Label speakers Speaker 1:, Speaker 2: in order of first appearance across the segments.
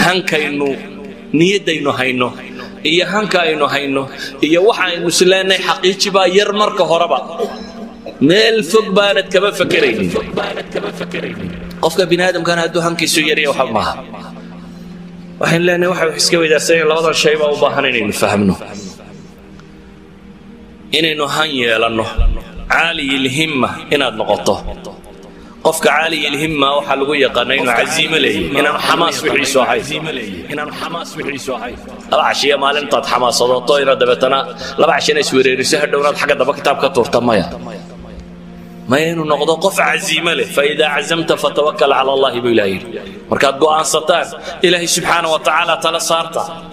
Speaker 1: hankaynu niyadaynu hayno iyo hanka aynu hayno iyo waxa aynu isleenay xaqiiqi baa yar marka horeba meel fog baanad kaba fakaraynin qofka bini'aadamkana hadduu hankiisu yariyo waxa maaha waxaan leenahay waxa iska weydaarsanay labadan shay baa u baahan inaynu fahmno inaynu han yeelano caali ilhimma inaad noqoto qofka caali ilhimma waxa lagu yaqaanay inuu caziimo leeyahay inaan xamaas wixiisu ahay laba cashiya maalintaad xamaasadoto inaad dabeetana laba cashina iswereeriso hadhownaad xagga daba kitaab ka tuurta maya ما ينقض قف عزيمة له فإذا عزمت فتوكل على الله بإلهي مركات قوان ستان إلهي سبحانه وتعالى تلا صارتا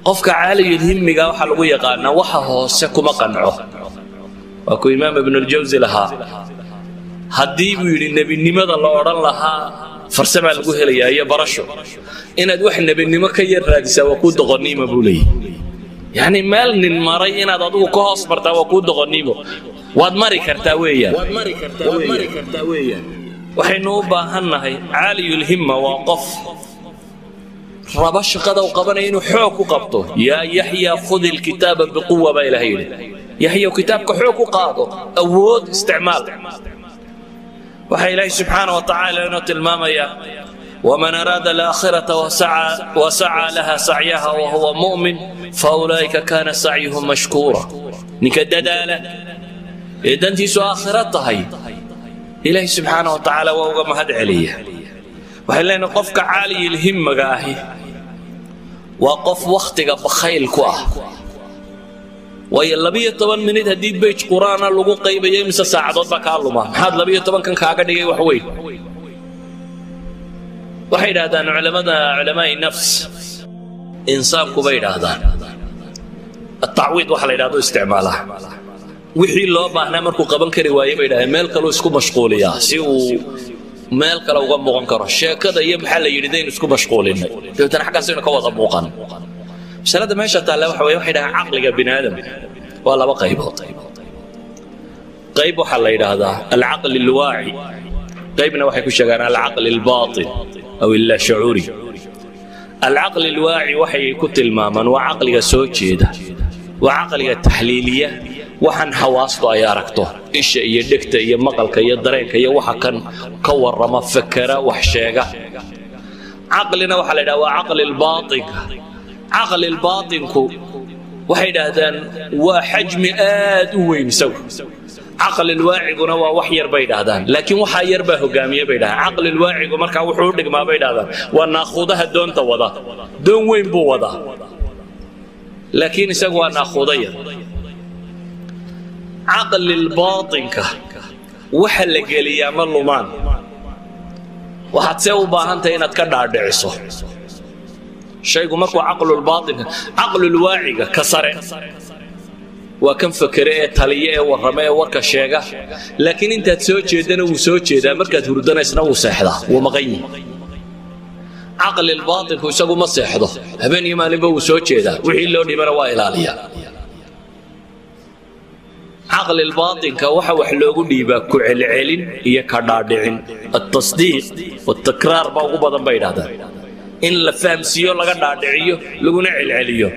Speaker 1: قفك عالي الهم قاو حلقوية قالنا وحه سكما قنعه وكو إمام ابن الجوزي لها هديب يري النبي نمد الله وران لها فرسمع لقوه ليا هي برشو إن أدوح النبي نمد كير رادسة وكود غنيمة بولي يعني مال نماري إن أدوه كهاص برتا وكود غنيمة waad mari kartaa weeyaan waxaynu u baahannahay caaliyul himma waa qof raba shaqada uu qabanayo inuu xoog ku qabto yaa yaxya khudh alkitaaba biquwa ba ilaahay yaxya kitaabka xoog ku qaado awood isticmaal waxa ilaahay subhanahu wa ta'ala inuu tilmaamaya ومن أراد الآخرة وسعى لها سعيها وهو مؤمن فأولئك كان سعيهم مشكورا نكدداله إذا أنت سو آخرتها إلهي سبحانه وتعالى وهو مهد عليه وحلنا نقفك عالي الهمة قاهي وقف وقتك بخيل كواه ويلا بيه طبعا من هديد بيت قرآن اللغو قيبة يمسا ساعدات بكالما هذا لبيه طبعا كان كاقا وحوي وحيد هذا علماء النفس إنسان كبير هذا التعويض وحل هذا استعماله wixii loo baahnaa markuu qaban kari waayay bay dhahay meel kale isku mashquuliyaa si uu meel kale uga muuqan karo sheekada iyo maxaa la yidhi in isku mashquulinay dadana xaqaas inuu ka wada muuqan masalada meesha taala waxa waxay dhahay aqliga bini'aadam waa laba qaybood qayb waxa la yiraahdaa al-aql al-wa'i qaybna waxay ku sheegaan al-aql al-batin aw al-shu'uri al-aql al-wa'i waxay ku tilmaamaan waa aqliga soo jeeda waa aqliga taxliiliya waxaan xawaasto ay aragto isha iyo dhegta iyo maqalka iyo dareenka iyo waxa kan ka warama fakara wax sheega aqlina waxa la yiraahdaa waa aql al-batin aql al-batinku waxay yiraahdaan waa xajmi aad u weyn saw aql al-waa'iguna waa wax yar bay yiraahdaan laakiin waxa yar baa hogaamiye bay yiraahdaan aql al-waa'igu marka wuxuu dhigmaa bay yiraahdaan waa naaqudaha doonta wada doon weyn buu wada laakiin isagu waa naaqudayo عقل الباطن وحل قليا من لمان وحتسوي باهنت إنك كدار دعسه شيء مكو عقل الباطن عقل الواعي كسر وكم فكرة تليه ورميه ورك الشيء لكن أنت تسوي جدا وسوي جدا مركز وردنا يسنو سحده ومغني عقل الباطن هو سقو ما سحده هبني ما نبغى وسوي جدا وحيلوني من وائل عليا عقل الباطن كوحة وحلوه ديبا كعل علن هي كدادعين التصديق والتكرار باقو بدن بين هذا إن لفهم سيو لغا دادعيو لغونا علعليو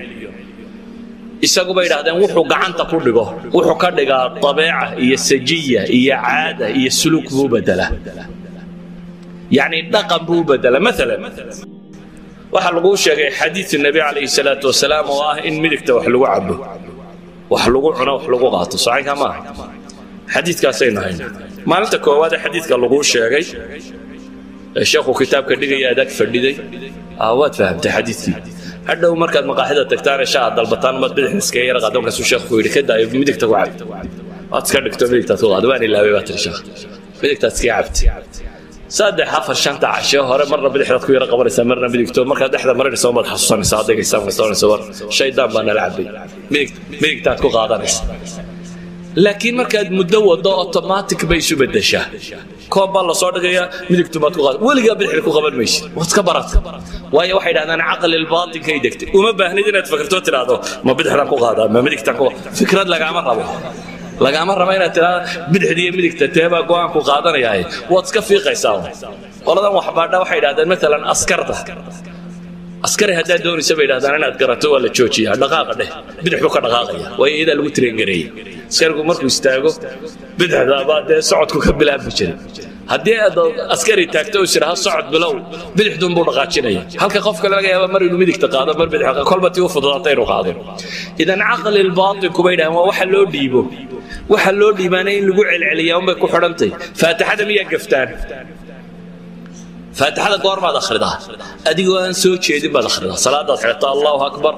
Speaker 1: إساقو بين هذا وحو قعان تقول وحو كدقا طبيعة هي سجية هي عادة هي سلوك بو بدلة يعني دقم بو بدلة مثلا وحلقو شيء حديث النبي عليه الصلاة والسلام واه إن ملكت وحلقو عبه وحلقوا عنا وحلقوا قاطع صحيح ما حديث كاسين هين ما أنت كواد حديث كاللقوا شيء الشيخ كتاب كدقة يادك فردي أواد فهمت حديثي هذا هو مركز مقاهدة تكتار الشاهد البطان ما تبدأ نسكير غادم كسو الشيخ كويري كده مدك تقعد أتذكر دكتور مدك تقول أدواني لا بيبات الشيخ مدك تسكي عبد صادق حفر شنطة عشاء هذا مرة بدي حدا كويرة قبل يسمرنا بدك تو مرة أحد مرة يسمر حصان صادق يسمر صور شيء دام بنا لعبي ميك تاكو قادرس لكن مركز مدوّد ضوء أوتوماتيك بيشو بدشة كوب الله صادق يا ميك تو ما تكو قادر ولا قبل حلكو قبل ماشي وتكبرت وهي واحد أنا عقل الباطن كيدكت وما بهني دنا تفكرتوا ترى ما بدي حدا كو قادر ما ميك تاكو فكرة لقى مرة لقى مرة ما ينتهي بدي هدية ميك تتابع قوان كو قادر ياهي وتكفي قيساو qoladan wax baadha waxay yidhahdeen maalan askarta askari haddaad doonaysa bay yidhahdaan inaad garato waa la joojiyaa dhaqaaqa dheh bidix buu ka dhaqaaqaya waayo iyadaa lagu tireengareeyey askarigu markuu istaago bidixdaabaa dee socodku ka bilaabi jiray haddii aad askari taagto oo isiraha socod bilow bidixduun buu dhaqaajinaya halka qof kale laga yaaba mar inuu midigta qaado mar bidix kolba tii u fududaata inuu qaado idan caqli lbaatilku bay yidhahdeen waa waxa loo dhiibo waxa loo dhiibaana in lagu celceliyaa unbay ku xidhantay faatixada miyaa gaftaan faatixada goormaad akhridaa adigoo aan soo jeedin baad akhridaa salaadaad xidhataa allahu akbar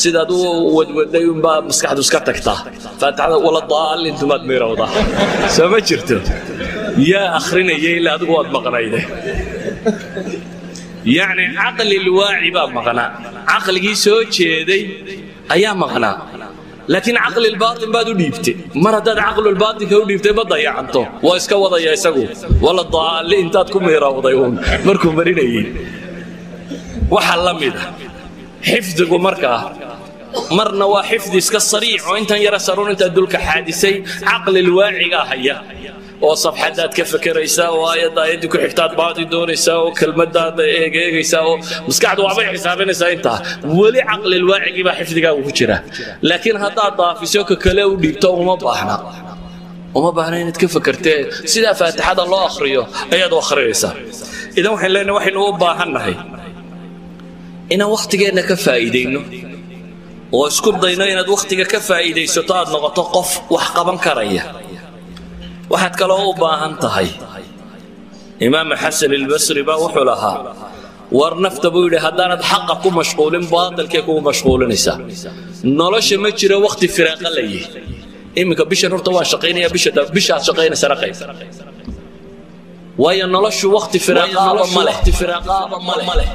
Speaker 1: sidaad u wadwaday unbaa maskaxdu iska tagtaa faatixada wala daalintumaad miirowdaa soo ma jirto yaa akhrinaya ilaa adigu waad maqnayde yacni caqli lwaaci baa maqnaa caqligii soo jeeday ayaa maqnaa laakiin caqli lbaatin baad u dhiibtay mar haddaad caqlu lbaatinka u dhiibtay ma dayacanto waa iska wadaya isagu wala daalli intaad ku miirowday uun markuu marinayay waxa la mid ah xifdigu markaa marna waa xifdi iska sariic oo intan yara saruun intaad dulka xaadisay caqli lwaacigaa haya oo safxadaad ka fakeraysaa oo aayadii ku xigtaad baadi doonaysaa oo kelmadaad eegaysaa oo maskaxdu waxbay xisaabinaysaa intaa weli caqli lwaacigii baa xifdigaagu ku jira laakiin haddaad daafiso ka kale u dhiibto uma baahna inaad ka fakertee sidaa faatixada loo akhriyo ayaad u akhriyaysaa idan waxaan leenahay waxaynu u baahannahay inaan wakhtigeenna ka faa'iidayno oo isku dayno inaad wakhtiga ka faa'iidaysato aad noqoto qof wax qaban karaya waxaad kaloo u baahan tahay imaam xasan albasri baa wuxuu lahaa war nafta buu yidhi haddaanad xaqa ku mashquulin baatilkay kugu mashquulinaysaa nolosha ma jiro wakhti firaaqa la yihi iminka bishan horta waan shaqaynaya bishaad shaqaynaysana qayb waayo noloshu wakhti firaaqaaba ma leh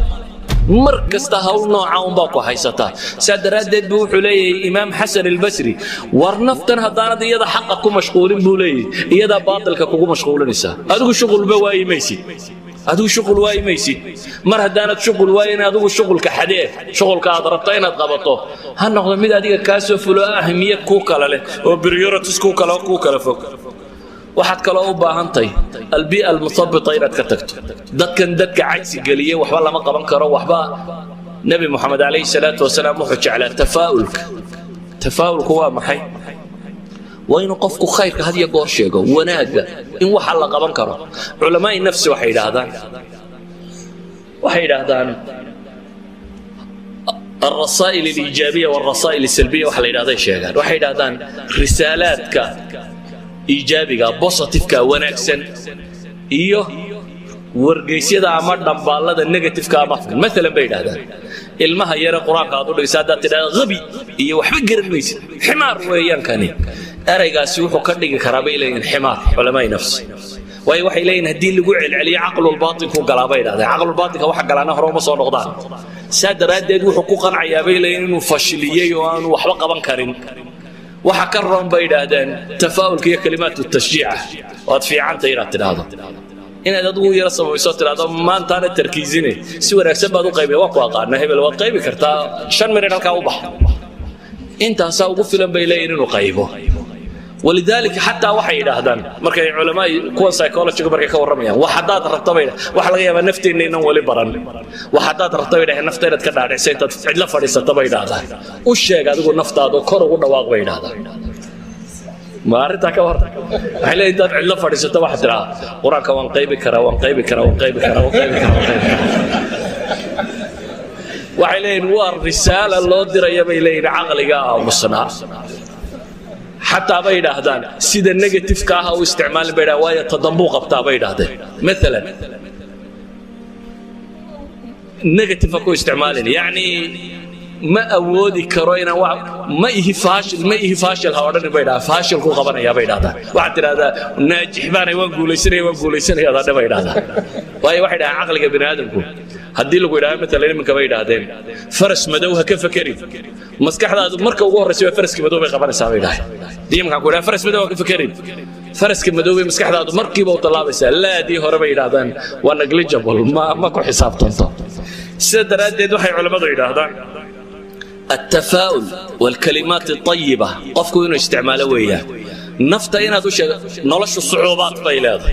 Speaker 1: mar kasta hawl nooca unbaa ku haysataa saa daraaddeed buu wuxuu leeyahay imaam xasan albasri war naftan haddaanad iyada xaqa ku mashquulin buu leeyahay iyadaa baatilka kugu mashquulinaysaa adigu shuqulba waayi maysid mar haddaanad shuqul waayin adigu shuqulka xadee shuqulka aad rabto inaad qabato ha noqdo mid adiga kaa soo fulo ahmiyad kuu kala leh oo priorities kuu kala fog waxaad kaloo u baahantahay albii'a almusabita inaad ka tagto dadkan dadka cagsi geliyay waxba lama qaban karo waxba nabi moxamed calayhi salaatu wasalaam wuxuu jeclaa tafaa'ulku waa maxay waa inuu qofku khayrka had iyo goor sheego wanaagga in waxa la qaban karo culamaa'i nafsi waxay yidhaahdaan الرسائل الإيجابية والرسائل السلبية وحلا يدهدان شيغان waxay yidhaahdaan risaalaadka إيجابية بوزيتيفكا وناكسن إيوه wargeysyada ama dhambaallada negative-ka ama مثلا bay yidhaahdaan ilmaha yara quraanka aad u dhigsaada tidhaahdo qabi iyo waxba garan maysid ximaar weeyaan kani eraygaasi wuxuu ka dhigi karaa bay leeyihiin ximaar culamaa'i nafsi waayo waxay leeyihiin haddii lagu celceliyo caqlul baatinku galaa bay yidhahdeen caqlul baatinka waxa galaana hore uma soo noqdaan saa daraaddeed wuxuu ku qancayaa bay leeyihiin inuu fashiliyey oo aanu waxba qaban karin waxa ka roon bay yidhaahdeen tafaa'ulka iyo kalimaatu tashjiica waad fiicanta inaad tidhaahdo inaad adigu yara samayso tiraahdo maantaana tarkiisine si wanaagsan baad u qaybay waa ku aqaana hebel waad qaybi kartaa 5 minute halkaa u bax intaasaa ugu filan bay leeyihiin inuu qaybo ولذلك حتى waxay yidhaahdaan markay culamada kuwa psychology markay ka waramayaan wax hadaad rabto bay wax laga yaabaa nafteena inaan wali baran wax hadaad rabto bay nafteena ka dhaadhicay intaad cidla fadhiisato bay yidhaahdaan u sheeg adigu naftaada kor ugu dhawaaq bay yidhaahdaan ما أردت كور حلا إنت علا فريسة تبع ترى قرآن كوان قيبك وعلين وار رسالة الله دري بيلين عقلك مصنع حتى بين هذان سيد النيجاتيف كاها واستعمال برواية تضموق بتاع بين هذان مثلا النيجاتيف أكو استعمال يعني ما أودي كروينا ما إيه فاشل هورن بيدا فاشل كو قبنا يا بيدا واحد هذا ناجح بنا يقول يسري هذا بيدا واحد عقلك بني آدمكم هدي له بيدا مثلا من كبيدا هذين فرس مدوها كيف فكري مسكح هذا مركب وهو رسيب فرس كمدو بيقبنا ساميدا دي من كقول فرس مدوها كيف فكري فرس كمدو مسكح هذا مركب وطلع بس لا دي هور بيدا هذين وانا جلجبل ما كو حساب طنطا سدرات دي وحي علماء هذا التفاؤل والكلمات الطيبة قفكوا إنه استعماله وياه نفط إنها دوش نلش الصعوبات بيلاده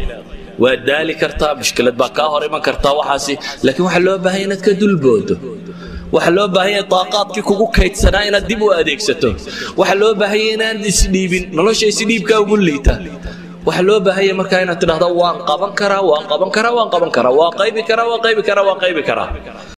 Speaker 1: ودالي كرتا مشكلة باكاهر ما كرتا وحاسي لكن وحلو بهينة كدول وحلو بهينة طاقات كي كوكو كيت سنة إن الدب وأديكسته وحلو بهينة سليبين نلاش سليب كأقول ليتا وحلو بهينة مركاينة تنهض وان قبن كرا وان قبن كرا وان قبن كرا وان قيب كرا وان قيب كرا وان قيب كرا